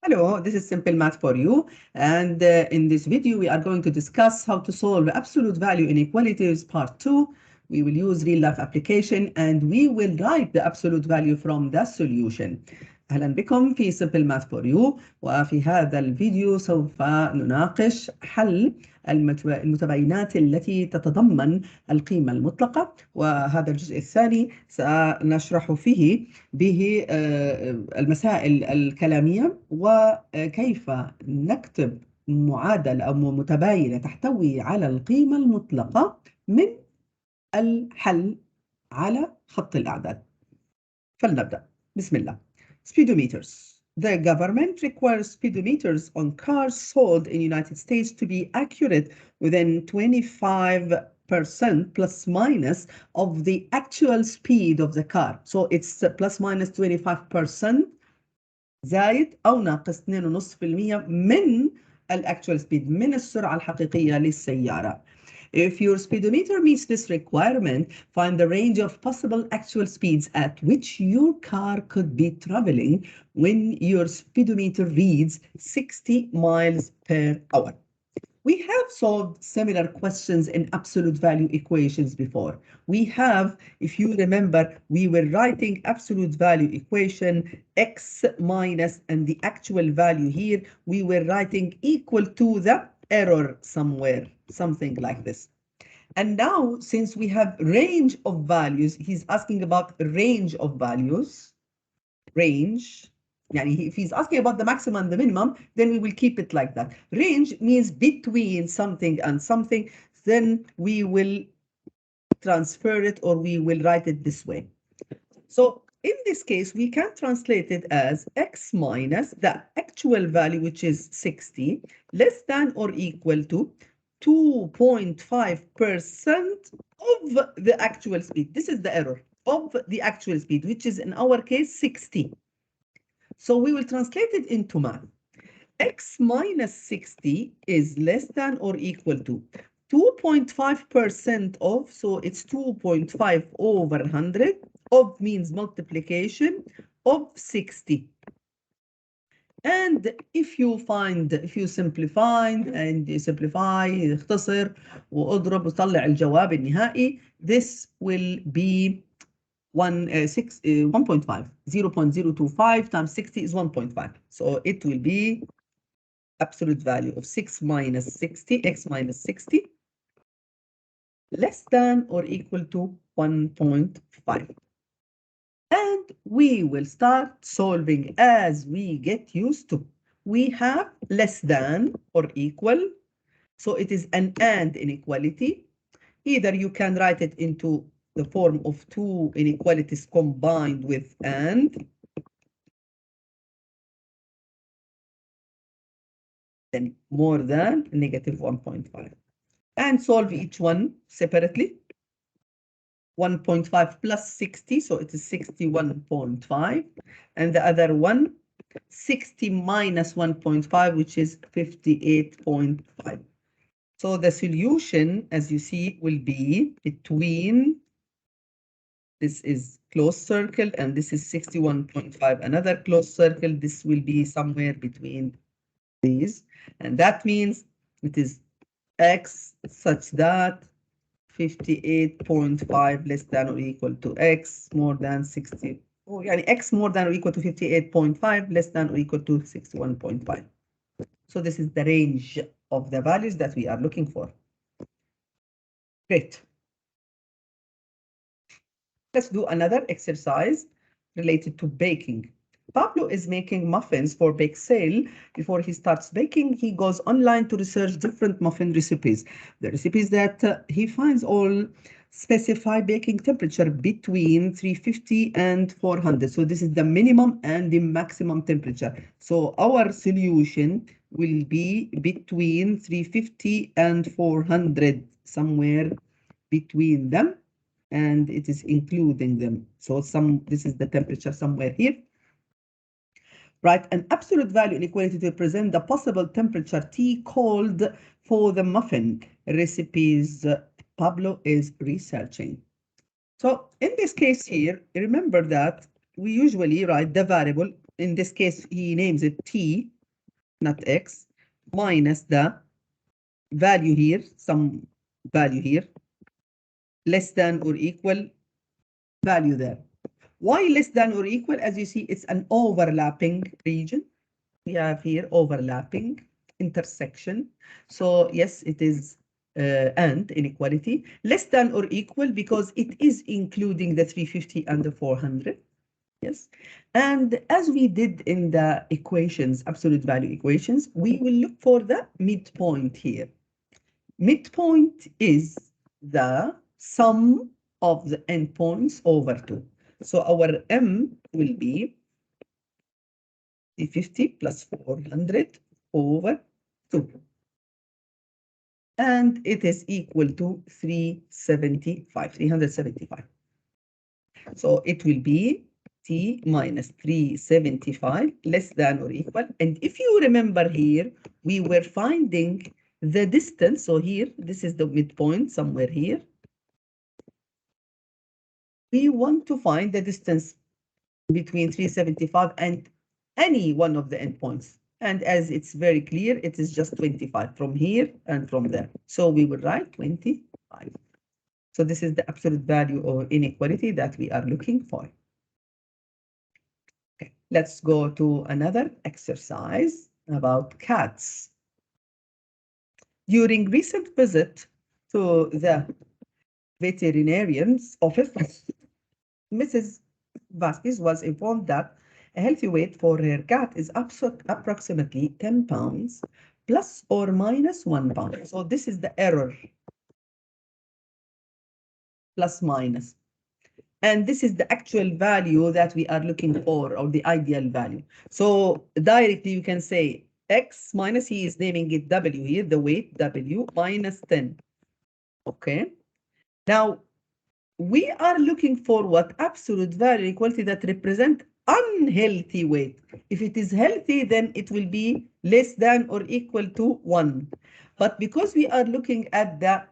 Hello, this is Simple Math for you, and in this video we are going to discuss how to solve absolute value inequalities part 2. We will use real life application and we will write the absolute value from the solution. أهلا بكم في Simple Math for you، وفي هذا الفيديو سوف نناقش حل المتباينات التي تتضمن القيمة المطلقة، وهذا الجزء الثاني سنشرح فيه المسائل الكلامية وكيف نكتب معادلة أو متباينة تحتوي على القيمة المطلقة من الحل على خط الأعداد. فلنبدأ. بسم الله. Speedometers. The government requires speedometers on cars sold in the United States to be accurate within 25% plus minus of the actual speed of the car. So it's plus minus 25% زايد أو ناقص 2.5% من actual speed، من السرعة الحقيقية للسيارة. If your speedometer meets this requirement, find the range of possible actual speeds at which your car could be traveling when your speedometer reads 60 miles per hour. We have solved similar questions in absolute value equations before. We have, if you remember, we were writing absolute value equation x minus and the actual value here, we were writing equal to the error somewhere, something like this. And now, since we have range of values, he's asking about range of values, range. If he's asking about the maximum and the minimum, then we will keep it like that. Range means between something and something, then we will transfer it or we will write it this way. So in this case, we can translate it as x minus the actual value, which is 60, less than or equal to 2.5% of the actual speed. This is the error of the actual speed, which is in our case 60. So we will translate it into math. X minus 60 is less than or equal to 2.5% of, so it's 2.5 over 100, of means multiplication of 60. And if you simplify and you simplify اختصر واضرب وطلع الجواب النهائي, this will be 1.5. 0.025 times 60 is 1.5. So it will be absolute value of 6 minus 60, x minus 60, less than or equal to 1.5. And we will start solving as we get used to. We have less than or equal, so it is an and inequality. Either you can write it into the form of two inequalities combined with and, then more than negative 1.5, and solve each one separately. 1.5 plus 60, so it is 61.5, and the other one 60 minus 1.5, which is 58.5. So the solution, as you see, will be between, this is closed circle and this is 61.5, another closed circle, this will be somewhere between these, and that means it is x such that 58.5 less than or equal to x more than 60. X more than or equal to 58.5 less than or equal to 61.5. So this is the range of the values that we are looking for. Great. Let's do another exercise related to baking. Pablo is making muffins for bake sale. Before he starts baking, he goes online to research different muffin recipes. The recipes that he finds all specify baking temperature between 350 and 400. So this is the minimum and the maximum temperature. So our solution will be between 350 and 400, somewhere between them, and it is including them. So this is the temperature somewhere here. Write an absolute value inequality to represent the possible temperature T called for the muffin recipes Pablo is researching. So in this case here, remember that we usually write the variable. In this case, he names it T, not x, minus the value here, some value here, less than or equal value there. Why less than or equal? As you see, it's an overlapping region. We have here overlapping intersection. So yes, it is and inequality. Less than or equal because it is including the 350 and the 400. Yes. And as we did in the equations, absolute value equations, we will look for the midpoint here. Midpoint is the sum of the endpoints over 2. So our M will be 350 plus 400 over 2. And it is equal to 375. So it will be T minus 375 less than or equal. And if you remember here, we were finding the distance. So here, this is the midpoint somewhere here. We want to find the distance between 375 and any one of the endpoints. And as it's very clear, it is just 25 from here and from there. So we will write 25. So this is the absolute value of inequality that we are looking for. Okay, let's go to another exercise about cats. During recent visit to the veterinarian's office, Mrs. Vasquez was informed that a healthy weight for her cat is approximately 10 pounds plus or minus 1 pound. So this is the error, plus minus. And this is the actual value that we are looking for, or the ideal value. So directly you can say X minus, he is naming it W here, the weight W minus 10. Okay. Now, we are looking for what? Absolute value equality that represent unhealthy weight. If it is healthy, then it will be less than or equal to 1. But because we are looking at the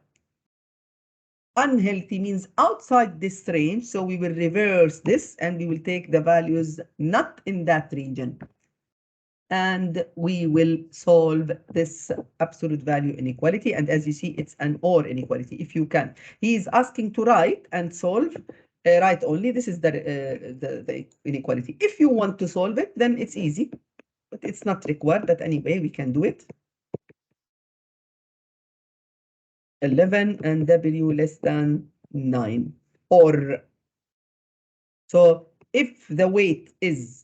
unhealthy, means outside this range, so we will reverse this and we will take the values not in that region. And we will solve this absolute value inequality. And as you see, it's an OR inequality, if you can. He is asking to write and solve, write only. This is the inequality. If you want to solve it, then it's easy, but it's not required. But anyway, we can do it. 11 and W less than 9. Or, so if the weight is,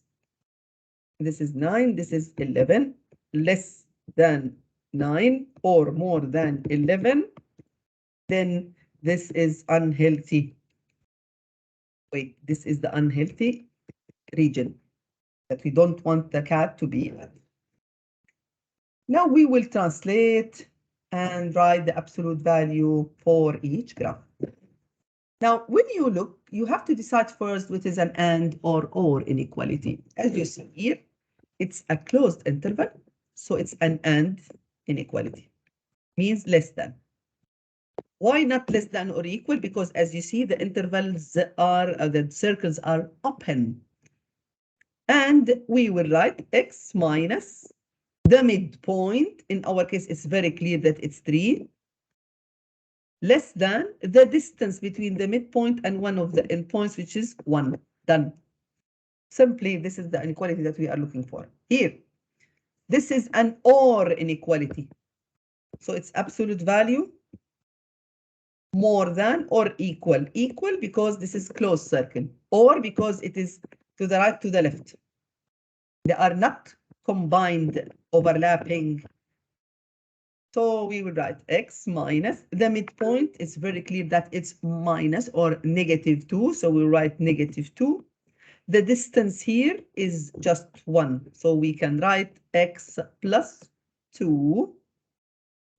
this is 9, this is 11, less than 9 or more than 11, then this is unhealthy. Wait, this is the unhealthy region that we don't want the cat to be at. Now we will translate and write the absolute value for each graph. Now, when you look, you have to decide first what is an AND or inequality. As you see here, it's a closed interval, so it's an AND inequality, means less than. Why not less than or equal? Because as you see, the intervals are, the circles are open. And we will write X minus the midpoint. In our case, it's very clear that it's 3. Less than the distance between the midpoint and one of the endpoints, which is 1. Done. Simply, this is the inequality that we are looking for. Here, this is an OR inequality. So it's absolute value more than or equal. Equal because this is closed circle, or because it is to the right, to the left. They are not combined, overlapping. So we will write X minus the midpoint. It's very clear that it's minus or -2. So we'll write -2. The distance here is just 1. So we can write X plus 2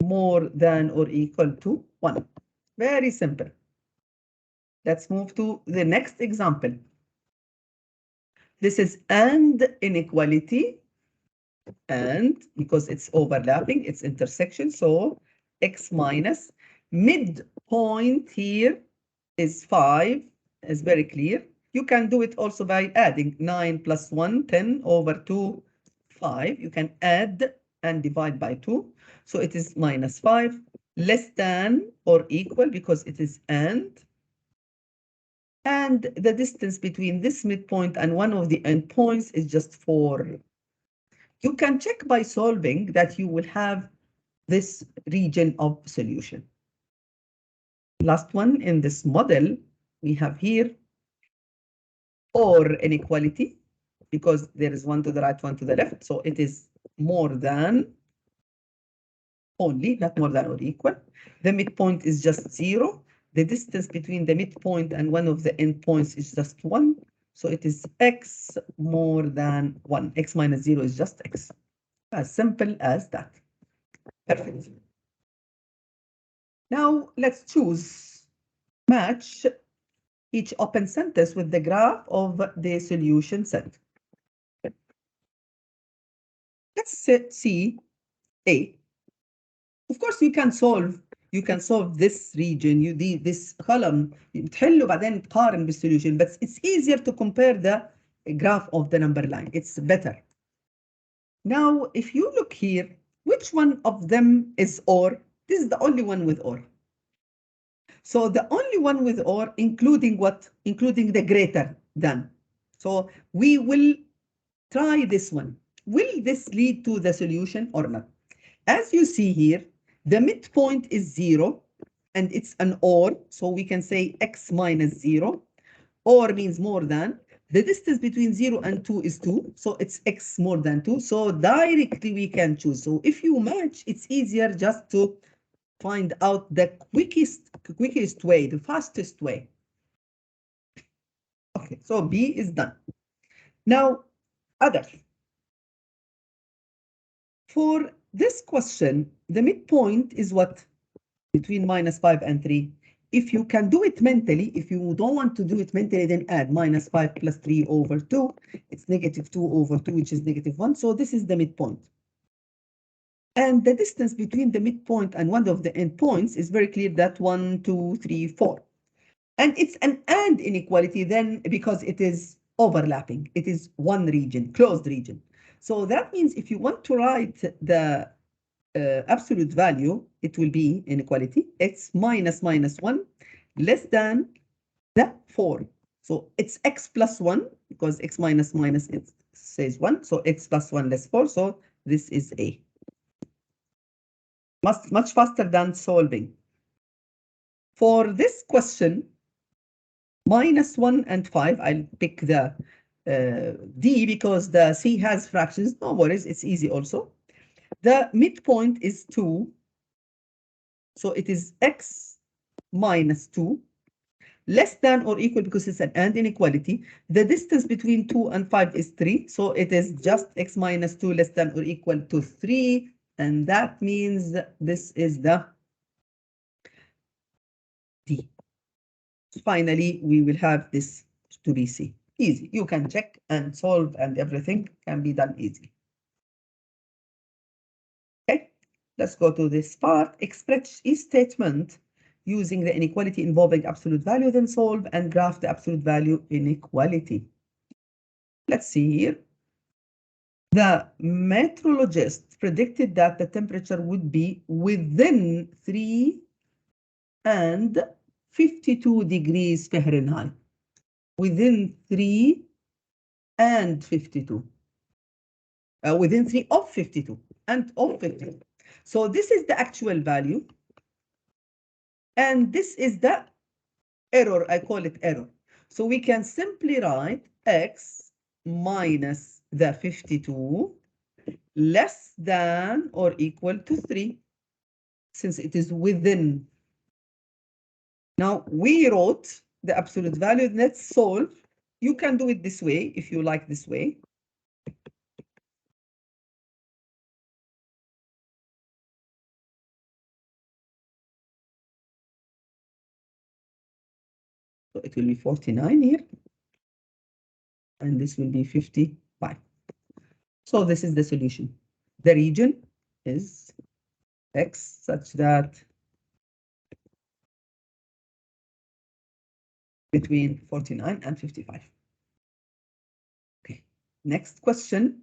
more than or equal to 1. Very simple. Let's move to the next example. This is AND inequality. And because it's overlapping, it's intersection. So X minus midpoint here is 5, is very clear. You can do it also by adding 9 plus 1, 10 over 2, 5. You can add and divide by 2. So it is minus 5 less than or equal because it is and the distance between this midpoint and one of the endpoints is just 4. You can check by solving that you will have this region of solution. Last one in this model, we have here or inequality, because there is one to the right, one to the left. So it is more than only, not more than or equal. The midpoint is just 0. The distance between the midpoint and one of the endpoints is just 1. So it is x more than 1. X minus 0 is just x. As simple as that. Perfect. Now let's choose match each open sentence with the graph of the solution set. Let's see A. Of course, you can solve this region, this column, بتحله بعدين تقارن بالsolution, but it's easier to compare the graph of the number line. It's better. Now, if you look here, which one of them is OR? This is the only one with OR. So the only one with OR, including what? Including the greater than. So we will try this one. Will this lead to the solution or not? As you see here, the midpoint is 0 and it's an OR, so we can say x minus 0. OR means more than. The distance between 0 and 2 is 2, so it's x more than 2. So directly we can choose. So if you match, it's easier just to find out the quickest way, the fastest way. Okay, so B is done. Now, other. For this question, the midpoint is what? Between minus 5 and 3. If you can do it mentally, if you don't want to do it mentally, then add minus 5 plus 3 over 2. It's negative 2 over 2, which is negative 1. So this is the midpoint. And the distance between the midpoint and one of the endpoints is very clear that 1, 2, 3, 4. And it's an and inequality then because it is overlapping. It is one region, closed region. So that means if you want to write the absolute value, it will be inequality x minus minus 1 less than the 4. So it's x plus 1 because x minus minus it says 1. So x plus 1 less 4. So this is A. Much faster than solving. For this question, minus 1 and 5, I'll pick the D because the C has fractions. No worries, it's easy also. The midpoint is 2. So it is x minus 2 less than or equal because it's an and inequality. The distance between 2 and 5 is 3. So it is just x minus 2 less than or equal to 3. And that means this is the D. Finally, we will have this to be C. Easy. You can check and solve and everything can be done easy. Okay, let's go to this part. Express each statement using the inequality involving absolute value, then solve and graph the absolute value inequality. Let's see here. The meteorologist predicted that the temperature would be within 3 and 52 degrees Fahrenheit. Within 3 and 52. Within 3 of 52 and of 52. So this is the actual value. And this is the error. I call it error. So we can simply write x minus the 52 less than or equal to 3, since it is within. Now we wrote the absolute value. Let's solve. You can do it this way if you like this way. So it will be 49 here. And this will be 55. So this is the solution. The region is x such that between 49 and 55. Okay, next question.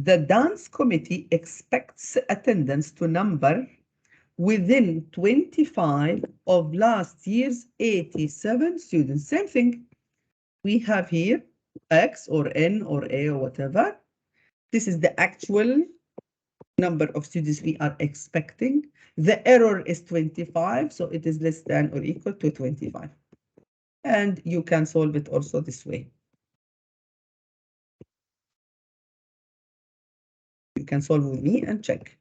the dance committee expects attendance to number within 25 of last year's 87 students. Same thing. We have here X or N or A or whatever. This is the actual number of students we are expecting. The error is 25, so it is less than or equal to 25. And you can solve it also this way. You can solve with me and check.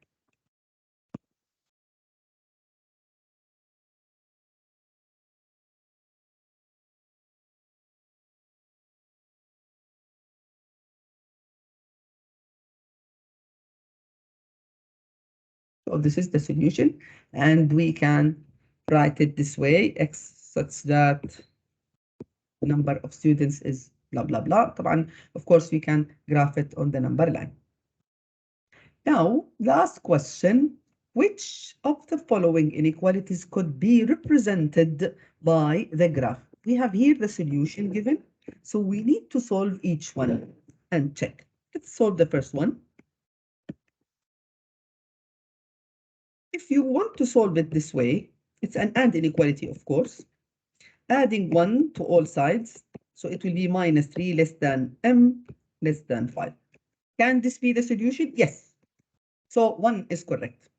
So this is the solution, and we can write it this way: X such that number of students is blah, blah, blah. Of course, we can graph it on the number line. Now, last question. Which of the following inequalities could be represented by the graph? We have here the solution given, so we need to solve each one and check. Let's solve the first one. If you want to solve it this way, it's an AND inequality, of course. Adding 1 to all sides, so it will be minus 3 less than m less than 5. Can this be the solution? Yes. So 1 is correct.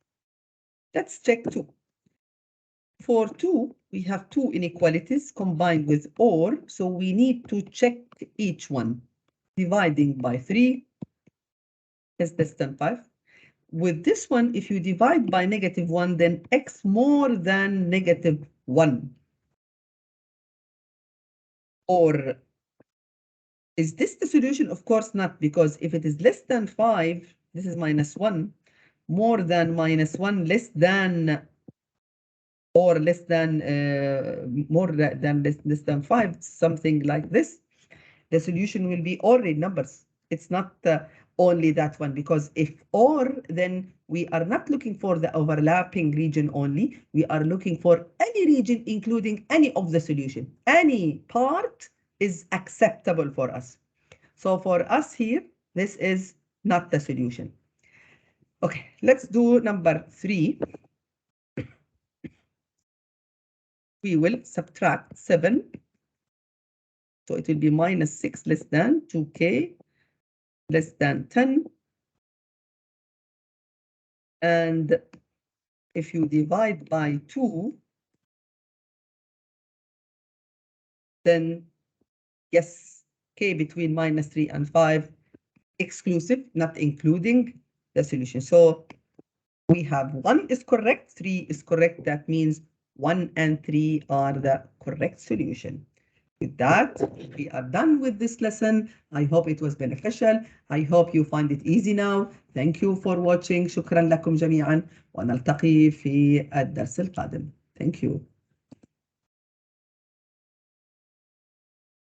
Let's check 2. For 2, we have 2 inequalities combined with OR, so we need to check each one. Dividing by 3 is less than 5. With this one, if you divide by -1, then x more than -1. Or is this the solution? Of course not, because if it is less than 5, this is -1, more than -1, less than, or less than, more than less than 5, something like this, the solution will be already numbers. It's not only that one, because if or, then we are not looking for the overlapping region only. We are looking for any region, including any of the solution. Any part is acceptable for us. So for us here, this is not the solution. Okay, let's do number 3. We will subtract 7. So it will be -6 less than 2k less than 10. And if you divide by 2, then yes, k between -3 and 5, exclusive, not including the solution. So we have 1 is correct, 3 is correct. That means 1 and 3 are the correct solution. With that, we are done with this lesson. I hope it was beneficial. I hope you find it easy now. Thank you for watching. شكرا لكم جميعا ونلتقي في الدرس القادم. Thank you.